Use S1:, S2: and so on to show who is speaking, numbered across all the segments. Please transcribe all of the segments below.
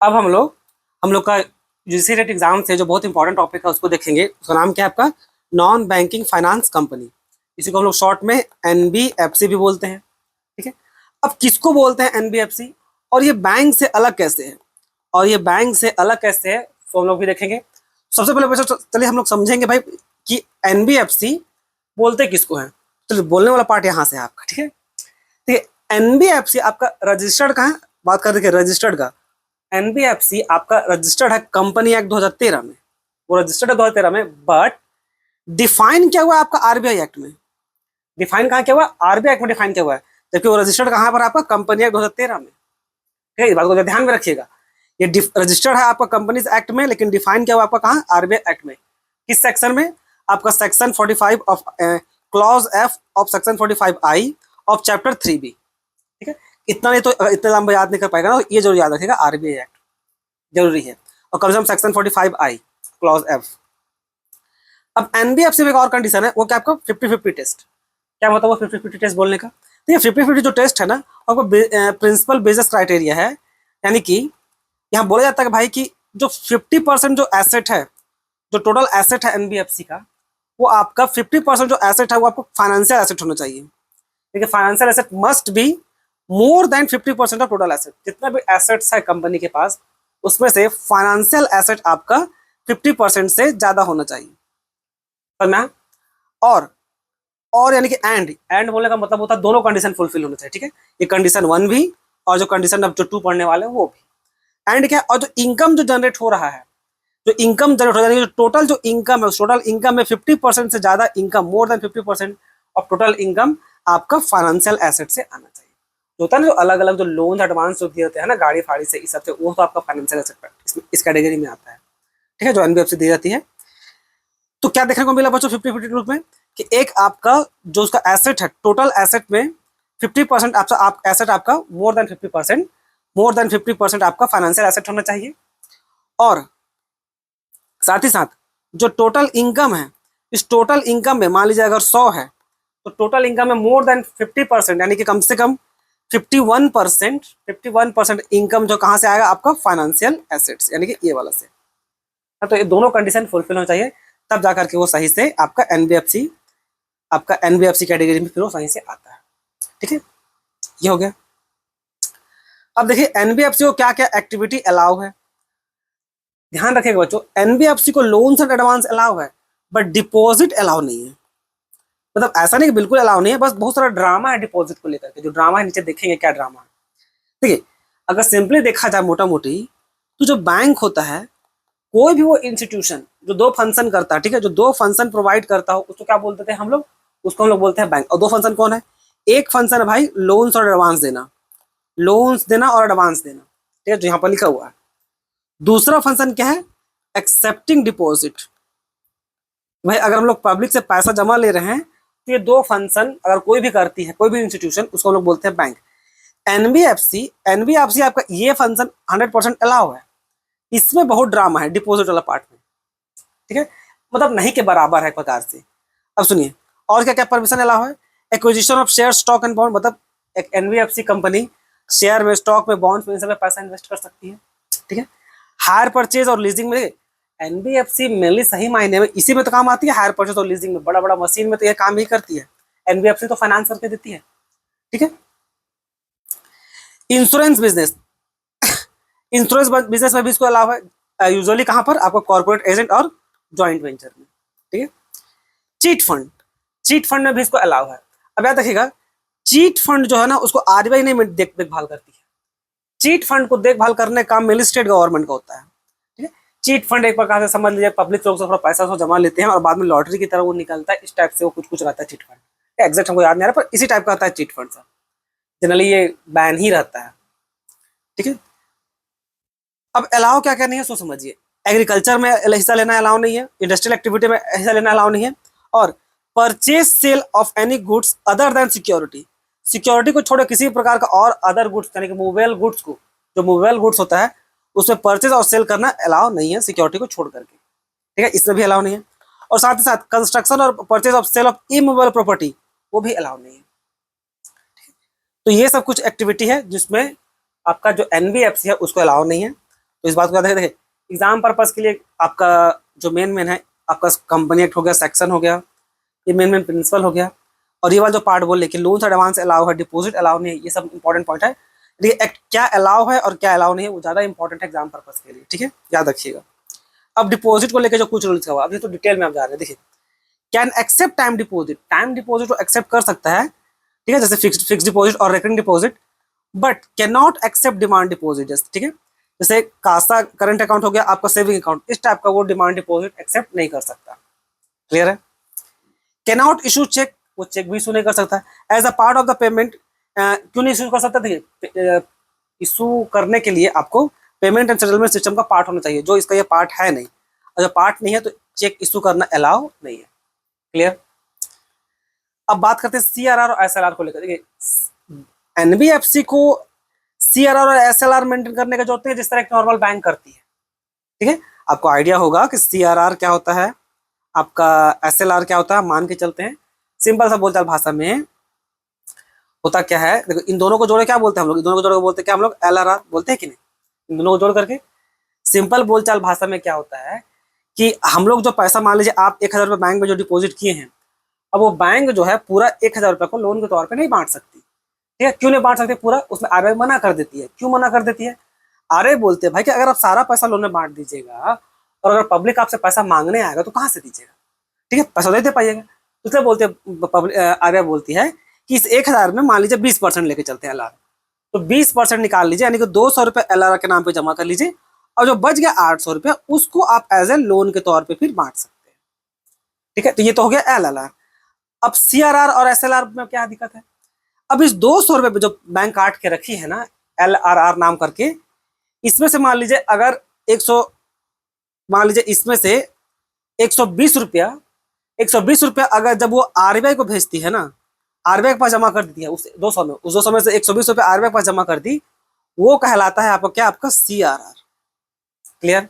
S1: अब हम लोग का यूजीसी नेट एग्जाम से जो बहुत इंपॉर्टेंट टॉपिक है उसको देखेंगे। उसका नाम क्या है आपका? Non banking finance company. इसी को हम लोग शॉर्ट में एनबीएफसी भी बोलते हैं। ठीक है। अब किसको बोलते हैं एनबीएफसी, और ये बैंक से अलग कैसे है, तो हम लोग भी देखेंगे। सबसे पहले बच्चों चलिए हम लोग समझेंगे भाई कि एनबीएफसी बोलते किसको है। चलिए बोलने वाला पार्ट यहाँ से है आपका। ठीक है। ठीक है। एनबीएफसी आपका रजिस्टर्ड का है। बात कर रहे रजिस्टर्ड का। एनबीएफसी आपका रजिस्टर्ड है कंपनी एक्ट 2013 में। वो रजिस्टर्ड है 2013 में, बट डिफाइन क्या हुआ है आपका आरबीआई एक्ट में। डिफाइन कहाँ क्या हुआ? आरबीआई एक्ट में डिफाइन क्या हुआ है, जबकि वो रजिस्टर्ड कहाँ पर आपका? कंपनी एक्ट 2013 में। ठीक है, इस बात को ध्यान में रखिएगा। ये रजिस्टर्ड है आपका कंपनीज एक्ट में, लेकिन डिफाइन क्या हुआ आपका कहाँ? आरबीआई एक्ट में। किस सेक्शन में? आपका section 45 of clause F of section 45I of chapter 3B। ठीक है। इतना नहीं तो इतना लंबा याद नहीं कर पाएगा ना, तो ये जरूर याद रखिएगा, आरबीआई एक्ट जरूरी है। और कम से कम सेक्शन 45I क्लॉज एफ। अब एनबीएफसी में एक और कंडीशन है, वो क्या आपका 50-50 टेस्ट। क्या मतलब वो 50-50 टेस्ट बोलने का? तो ये 50-50 जो टेस्ट है ना, आपको प्रिंसिपल बिजनेस क्राइटेरिया है। यानी कि यहाँ बोला जाता है कि भाई कि जो 50% जो एसेट है, जो टोटल एसेट है एनबीएफसी का, वो आपका 50% जो एसेट है वो आपको फाइनेंशियल एसेट होना चाहिए। ठीक है। Financial asset must be more than 50% of total asset. जितना भी एसेट्स है कंपनी के पास, उसमें से फाइनेंशियल एसेट आपका 50% से ज्यादा होना चाहिए। समझना? और यानी कि एंड बोलने का मतलब होता है दोनों कंडीशन फुलफिल होना चाहिए। ठीक है। ये कंडीशन 1 भी, और जो कंडीशन अब जो 2 पढ़ने वाले हैं वो भी। एंड क्या? और जो इनकम जो जनरेट हो रहा है, जो इनकम जनरेट हो रहा है, जो टोटल जो इनकम है, उस टोटल इनकम में 50% से ज्यादा income, more than 50% of total income आपका फाइनेंशियल एसेट से आना चाहिए। जो होता है ना, जो अलग अलग जो लोन एडवांस जो दिए होते हैं ना गाड़ी फाड़ी से, इस सबसे, वो तो आपका फाइनेंशियल एसेट इस कैटेगरी में आता है। ठीक है। जो एनबीएफसी दी जाती है। तो क्या देखने को मिला बच्चों 50-50 रूप में, कि एक आपका जो उसका एसेट है, टोटल एसेट में 50% आप एसेट आपका मोर देन 50% आपका फाइनेंशियल एसेट होना चाहिए। और साथ ही साथ जो टोटल इनकम है, इस टोटल इनकम में मान लीजिए अगर 100 है, तो टोटल इनकम में मोर देन 50%, यानी कि कम से कम 51% इनकम जो कहाँ से आएगा? आपका फाइनेंशियल एसेट्स, यानी कि ये वाला से। तो ये दोनों कंडीशन फुलफिल होना चाहिए, तब जाकर के वो सही से आपका एनबीएफसी कैटेगरी में फिर वो सही से आता है। ठीक है। ये हो गया। अब देखिए एनबीएफसी को क्या क्या एक्टिविटी अलाउ है। ध्यान रखिएगा बच्चों, एनबीएफसी को लोन्स एंड एडवांस अलाउ है, बट डिपॉजिट अलाउ नहीं है। मतलब ऐसा नहीं कि बिल्कुल अलाउ नहीं है, बस बहुत सारा ड्रामा है डिपॉजिट को लेकर के। जो ड्रामा है नीचे देखेंगे क्या ड्रामा है। देखिए, अगर सिंपली देखा जाए मोटा मोटी, तो जो बैंक होता है, कोई भी वो इंस्टीट्यूशन जो 2 फंक्शन करता है, ठीक है, जो 2 फंक्शन प्रोवाइड करता हो, उसको क्या बोलते थे हम लोग? उसको हम लोग बोलते हैं बैंक। और 2 फंक्शन कौन है? एक फंक्शन है भाई लोन्स और एडवांस देना, लोन्स देना और एडवांस देना। ठीक है, जो यहाँ पर लिखा हुआ है। दूसरा फंक्शन क्या है? Accepting deposit. भाई अगर हम लोग पब्लिक से पैसा जमा ले रहे हैं, तो ये 2 फंक्शन अगर कोई भी करती है, कोई भी इंस्टीट्यूशन, उसको हम लोग बोलते हैं बैंक। एनबीएफसी आपका ये फंक्शन 100% अलाउ है। इसमें बहुत ड्रामा है डिपॉजिट वाला पार्ट में। ठीक है। मतलब नहीं के बराबर है एक प्रकार से। अब सुनिए, और क्या क्या परमिशन अलाउ है? Acquisition of share, stock and bond. मतलब एक एनबीएफसी कंपनी शेयर में, स्टॉक में, बॉन्ड में, इन सब में पैसा इन्वेस्ट कर सकती है। ठीक है। हायर परचेज और लीजिंग में, एनबीएफसी मेनली सही मायने में इसी में तो काम आती है, हायर परचेज और लीजिंग में। बड़ा बड़ा मशीन में तो ये काम ही करती है। एनबीएफसी तो फाइनेंस करके देती है। ठीक है। इंश्योरेंस बिजनेस, इंश्योरेंस बिजनेस में भी इसको अलाउ है। यूजुअली कहां पर? आपको कॉर्पोरेट एजेंट और ज्वाइंट वेंचर में। ठीक है। चीट फंड में भी इसको अलाउ है। अब याद रखिएगा, चीट फंड जो है ना, उसको आरबीआई नहीं देखभाल करती है। चीट फंड को देखभाल करने का काम मेनली स्टेट गवर्नमेंट का होता है। ठीक है। चीट फंड एक प्रकार से समझ लीजिए पब्लिक लोग से थोड़ा पैसा तो जमा लेते हैं और बाद में लॉटरी की तरह वो निकलता है, इस टाइप से वो कुछ रहता है चीट फंड। एग्जैक्ट हमको याद नहीं आ रहा, पर इसी टाइप का होता है चीट फंड। जनरली ये बैन ही रहता है। ठीक है। अब अलाउ क्या क्या नहीं है सो समझिए। एग्रीकल्चर में हिस्सा लेना अलाउ नहीं है, इंडस्ट्रियल एक्टिविटी में हिस्सा लेना अलाउ नहीं है, और purchase sale of any goods other than security, security को छोड़े किसी प्रकार का और अदर गुड्स, यानी कि मूवेबल गुड्स को, जो मूवेबल गुड्स होता है उसमें परचेज और सेल करना अलाउ नहीं है, सिक्योरिटी को छोड़ करके। ठीक है, इसमें भी अलाउ नहीं है। और साथ ही साथ कंस्ट्रक्शन और purchase of sale of immovable property, वो भी अलाउ नहीं है। तो ये सब कुछ एक्टिविटी है जिसमें आपका जो एनबीएफसी है उसको अलाउ नहीं है। तो इस बात को याद रखें। देखिए एग्जाम पर्पज के लिए आपका जो मेन है आपका कंपनी एक्ट हो गया, सेक्शन हो गया, ये मेन प्रिंसिपल हो गया, और ये वाला जो पार्ट बोल रहे कि लोन्स एडवांस अलाउ है, डिपॉजिट अलाउ नहीं है, ये सब इंपॉर्टेंट पॉइंट है। ये एक्ट क्या अलाउ है और क्या अलाउ नहीं है वो ज्यादा इंपॉर्टेंट है एग्जाम पर्पज के लिए, ठीक है, याद रखिएगा। अब डिपॉजिट को लेकर जो कुछ रूल्स हुआ, अभी तो डिटेल में आप जा रहे हैं। देखिए can accept time deposit, time deposit को एक्सेप्ट कर सकता है, ठीक है, जैसे फिक्स डिपॉजिट और recurring deposit, but can not accept demand deposit, ठीक है, जैसे कासा करंट अकाउंट हो गया आपका, सेविंग अकाउंट, इस टाइप का वो डिमांड डिपॉजिट एक्सेप्ट नहीं कर सकता। क्लियर है। कैन नॉट इशू चेक, वो चेक भी इशू नहीं कर सकता as a part of the payment. क्यों नहीं इशू कर सकता? देखिए इशू करने के लिए आपको पेमेंट एंड सेटलमेंट सिस्टम का पार्ट होना चाहिए, जो इसका ये पार्ट है नहीं। अगर पार्ट नहीं है तो चेक इशू करना अलाउ नहीं है। क्लियर। अब बात करते हैं सीआरआर और एसएलआर को लेकर। देखिए एनबीएफसी को सीआरआर और एसएलआर मेंटेन करने का जो होते हैं जिस तरह एक नॉर्मल बैंक करती है, ठीक है। आपको आइडिया होगा कि सीआरआर क्या होता है, आपका एसएलआर क्या होता है, मान के चलते हैं सिंपल सा बोलचाल भाषा में होता क्या है। देखो इन दोनों को जोड़े क्या बोलते हैं हम लोग, इन दोनों को जोड़े बोलते हैं क्या हम लोग, एलआरआर बोलते हैं कि नहीं। इन दोनों को जोड़ करके सिंपल बोलचाल भाषा में क्या होता है कि हम लोग जो पैसा, मान लीजिए आप 1000 रुपये बैंक में जो डिपॉजिट किए हैं, अब वो बैंक जो है पूरा 1000 रुपये को लोन के तौर पे नहीं बांट सकती, ठीक है। क्यों नहीं बांट सकती पूरा? उसमें आरबीआई मना कर देती है। क्यों मना कर देती है? आरबीआई बोलते हैं भाई कि अगर आप सारा पैसा लोन में बांट दीजिएगा और अगर पब्लिक आपसे पैसा मांगने आएगा तो कहाँ से दीजिएगा, ठीक है, पैसा नहीं दे पाइएगा। इसलिए बोलते हैं, आरबीआई बोलती है कि इस 1000 में मान लीजिए 20% लेके चलते हैं एलआर, तो 20% निकाल लीजिए, यानी कि 200 रुपये एलआर के नाम पे जमा कर लीजिए, और जो बच गया 800 रुपया उसको आप एज ए लोन के तौर पे फिर बांट सकते हैं, ठीक है। तो ये तो हो गया एलआर। अब सीआरआर और एसएलआर में क्या दिक्कत है? अब इस 200 रुपये जो बैंक काट के रखी है ना एलआरआर नाम करके, इसमें से मान लीजिए अगर 100, मान लीजिए इसमें से 120 रुपया, 120 रुपया अगर जब वो आरबीआई को भेजती है ना, आरबीआई के पास जमा कर देती है उस 200 में, उस 200 में से 120 रुपया आरबीआई के पास जमा कर दी, वो कहलाता है आपका क्या, आपका सीआरआर। क्लियर।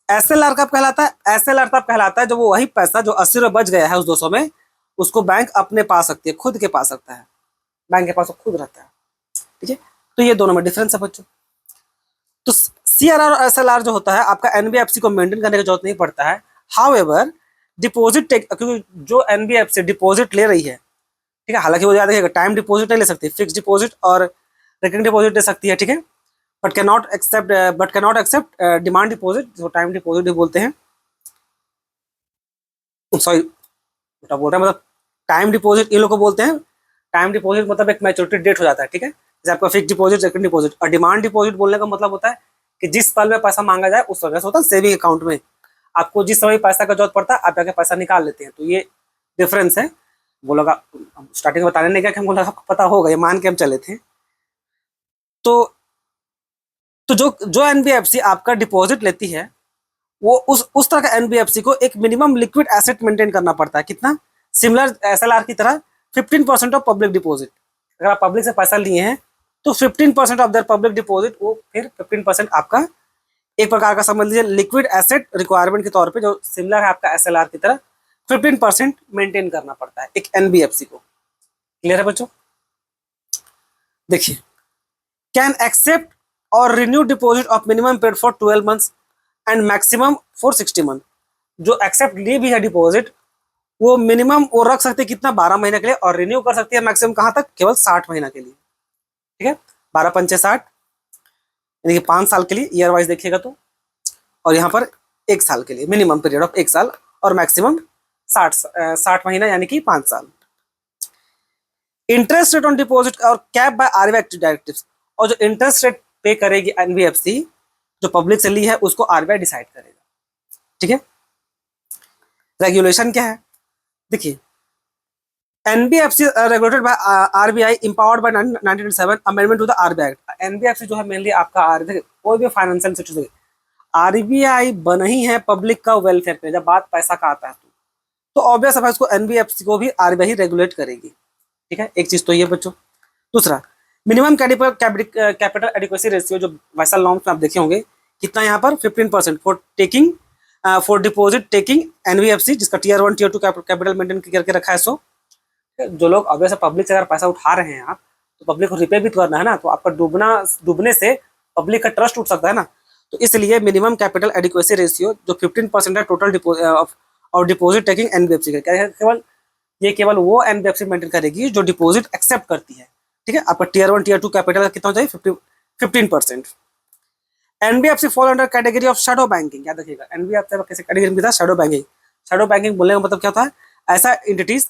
S1: एसएलआर कब कहलाता है? एसएलआर तब कहलाता है जब वो वही पैसा जो 80 रुपये बच गया है उस 200 में, उसको बैंक अपने पा सकती है, खुद के पा सकता है, बैंक के पास वो खुद रहता है, ठीक है। तो ये दोनों में डिफरेंस है बच्चों। तो सीआरआर और एसएलआर जो होता है आपका एनबीएफसी को मेंटेन करने की जरूरत नहीं पड़ता है। हाउएवर डिपॉजिट टेक, क्योंकि जो एनबीएफसी डिपॉजिट ले रही है, ठीक है, हालांकि वो याद रखिएगा टाइम डिपॉजिट नहीं ले सकती, फिक्स डिपॉजिट और रेकरिंग डिपॉजिट दे सकती है, ठीक है, but can not accept demand deposit, जो टाइम डिपॉजिट भी बोलते हैं। सॉरी बेटा बोल रहा है, मतलब टाइम डिपॉजिट इन लोग को बोलते हैं। टाइम डिपॉजिट मतलब एक मैच्योरिटी डेट हो जाता है, ठीक है, जैसे आपका फिक्स डिपॉजिट, रेकरिंग डिपॉजिट। और डिमांड डिपॉजिट बोलने का मतलब होता है कि जिस पल में पैसा मांगा जाए उस समय, होता है सेविंग अकाउंट में आपको जिस समय पैसा का जरूरत पड़ता है आप जाके पैसा निकाल लेते हैं। तो ये डिफरेंस है। बोलोगा स्टार्टिंग में बताने नहीं क्या, हम बोला आपको पता होगा, ये मान के हम चले थे। तो जो एनबीएफसी आपका डिपॉजिट लेती है वो उस तरह का एनबीएफसी को एक मिनिमम लिक्विड एसेट मेंटेन करना पड़ता है। कितना? सिमिलर एसएलआर की तरह 15% ऑफ पब्लिक डिपॉजिट। अगर आप पब्लिक से पैसा लिए हैं तो 15% ऑफ दर पब्लिक डिपॉजिट, वो फिर 15% आपका एक प्रकार का समझ लीजिए लिक्विड एसेट रिक्वायरमेंट के तौर पे, जो सिमिलर है आपका एसएलआर की तरह 15% मेंटेन करना पड़ता है एक एनबीएफसी को। क्लियर है बच्चों? देखिए कैन एक्सेप्ट और renew deposit of minimum paid for 12 months and maximum for 60 month. जो एक्सेप्ट ली भी है डिपॉजिट वो मिनिमम वो रख सकते हैं कितना, 12 महीने के लिए, और रिन्यू कर सकती है मैक्सिमम कहाँ तक, केवल 60 महीना के लिए, ठीक है। 12 पंचे 60, यानी कि 5 साल के लिए ईयर वाइज देखिएगा तो, और यहाँ पर 1 साल के लिए मिनिमम पीरियड ऑफ 1 साल और मैक्सिमम 60 महीना यानी कि 5 साल। इंटरेस्ट रेट ऑन डिपॉजिट और कैप बाय आरबीआई डायरेक्टिव्स, और जो इंटरेस्ट रेट पे करेगी एनबीएफसी जो पब्लिक से ली है उसको आरबीआई डिसाइड करेगा, ठीक है। रेगुलेशन क्या है? देखिए NBFC regulated by RBI, empowered by 1997 amendment to the RBI act. NBFC जो है मेनली आपका कोई भी फाइनेंशियल इंस्टीट्यूशन, आरबीआई बन ही है पब्लिक का वेलफेयर पे। जब बात पैसा का आता है तो ऑब्वियस है उसको एनबीएफसी को भी आरबीआई रेगुलेट करेगी, ठीक है। एक चीज तो ये बच्चों। दूसरा मिनिमम कैपिटल एडिक्वेसी रेशियो, जो वैसा नॉर्म्स में आप देखे होंगे कितना यहाँ पर 15% for taking for deposit taking NBFC, जिसका टीयर 1 टीयर 2 कैपिटल मेंटेन करके रखा है। सो जो लोग ऑब्वियस पब्लिक से अगर पैसा उठा रहे हैं आप, तो पब्लिक को रिपे भी तो करना है ना, तो आपका डूबने से पब्लिक का ट्रस्ट उठ सकता है ना। तो इसलिए मिनिमम कैपिटल एडिक्वेसी रेशियो जो 15% है टोटल और डिपॉजिट टेकिंग एनबीएफसी का, क्या है, केवल वो एनबीएफसी मेंटेन करेगी जो डिपॉजिट एक्सेप्ट करती है। ठीक है, आपका टियर 1 टियर 2 कैपिटल कितना हो चाहिए, 15%। NBFC fall under category of shadow banking, याद रखिएगा एनबीएफसी कैसे कैटेगरी में था, शैडो बैंकिंग। शैडो बैंकिंग बोलने का मतलब क्या होता है, ऐसा entities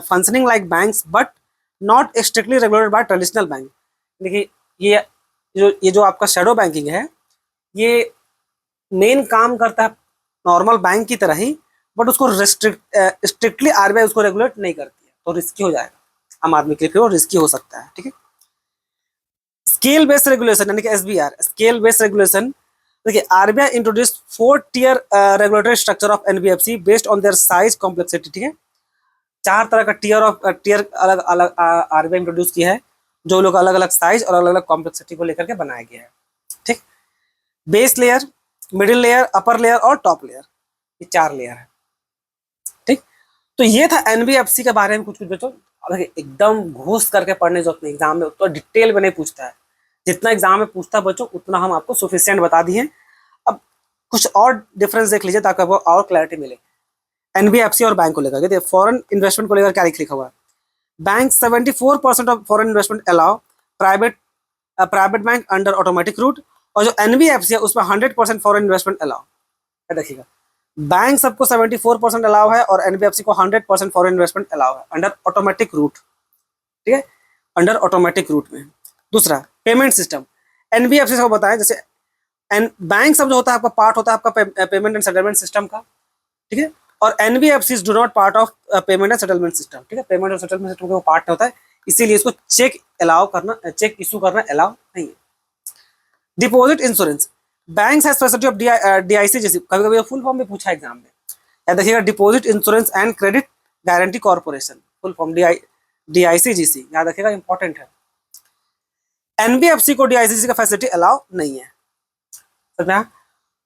S1: functioning like banks but not strictly regulated by traditional bank. देखिए ये जो आपका शैडो बैंकिंग है, ये मेन काम करता है नॉर्मल बैंक की तरह ही, बट उसको स्ट्रिक्टली आरबीआई उसको रेगुलेट नहीं करती है, तो रिस्की हो जाएगा आम आदमी के लिए, रिस्की हो सकता है। ठीक है, स्केल बेस्ड रेगुलेशन यानी कि एसबीआर, स्केल बेस्ड रेगुलेशन। देखिए RBI introduce 4 tier regulatory structure of NBFC based on their size complexity. ठीक है, 4 तरह का टियर अलग अलग आरबीआई इंट्रोड्यूस किया है, जो लोग अलग अलग साइज और अलग अलग कॉम्प्लेक्सिटी को लेकर के बनाया गया है। ठीक, base layer, middle layer, upper layer और टॉप लेयर, ये 4 लेयर है। ठीक, तो ये था एनबीएफसी के बारे में कुछ बच्चों। एकदम घूस करके पढ़ने जरूरत नहीं, एग्जाम में तो डिटेल में नहीं पूछता है, जितना एग्जाम में पूछता है बच्चों उतना हम आपको सफिशिएंट बता दिए। अब कुछ और डिफरेंस देख लीजिए ताकि आपको और क्लैरिटी मिले एनबीएफसी और बैंक को लेकर। देखिए फॉरेन इन्वेस्टमेंट को लेकर क्या लिखा हुआ है, bank 74% of foreign investment allow private bank under automatic route, और जो एनबीएफसी है उसमें 100% फॉरेन इन्वेस्टमेंट अलाउ। देखिएगा बैंक सबको 74% अलाउ है और एनबीएफसी को 100% फॉरेन इन्वेस्टमेंट अलाउ है अंडर ऑटोमेटिक रूट। ठीक है, अंडर ऑटोमेटिक रूट में। दूसरा पेमेंट सिस्टम, एनबीएफसी को बताएं जैसे बैंक सब जो होता है आपका पार्ट होता है आपका पेमेंट एंड सेटलमेंट सिस्टम का। ठीक है, और NBFC do not part of payment and settlement system. ठीक है, पेमेंट और सेटलमेंट सिस्टम का पार्ट होता है, इसीलिए इसको चेक इशू करना अलाउ नहीं है। Deposit insurance, bank has facility of DIC, जैसे कभी कभी फुल फॉर्म में पूछा एग्जाम में, याद रखिएगा deposit insurance and credit guarantee corporation, full form DICGC, याद रखिएगा इंपॉर्टेंट है। एनबीएफसी को डीआईसीजी का फैसिलिटी अलाउ नहीं है। समझा?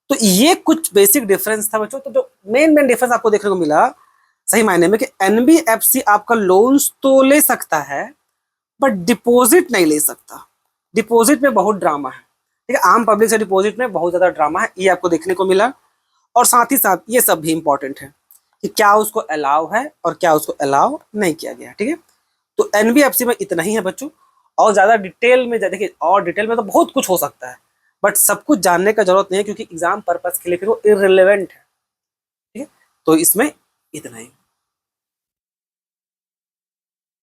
S1: तो ये कुछ बेसिक डिफरेंस था बच्चों। तो जो मेन डिफरेंस आपको देखने को मिला सही मायने में कि एनबीएफसी आपका लोन्स तो ले सकता है बट डिपॉजिट नहीं ले सकता। डिपॉजिट में बहुत ड्रामा है। ठीक है, आम पब्लिक से डिपॉजिट में बहुत ज्यादा ड्रामा है, ये आपको देखने को मिला। और साथ ही साथ ये सब भी इंपॉर्टेंट है कि क्या उसको अलाउ है और क्या उसको अलाउ नहीं किया गया। ठीक है, तो एनबीएफसी में इतना ही है बच्चों। और ज्यादा डिटेल में देखिए, और डिटेल में तो बहुत कुछ हो सकता है, बट सब कुछ जानने का जरूरत नहीं है क्योंकि एग्जाम पर्पस के लिए फिर वो इररिलेवेंट है। ठीक है, तो इसमें इतना ही।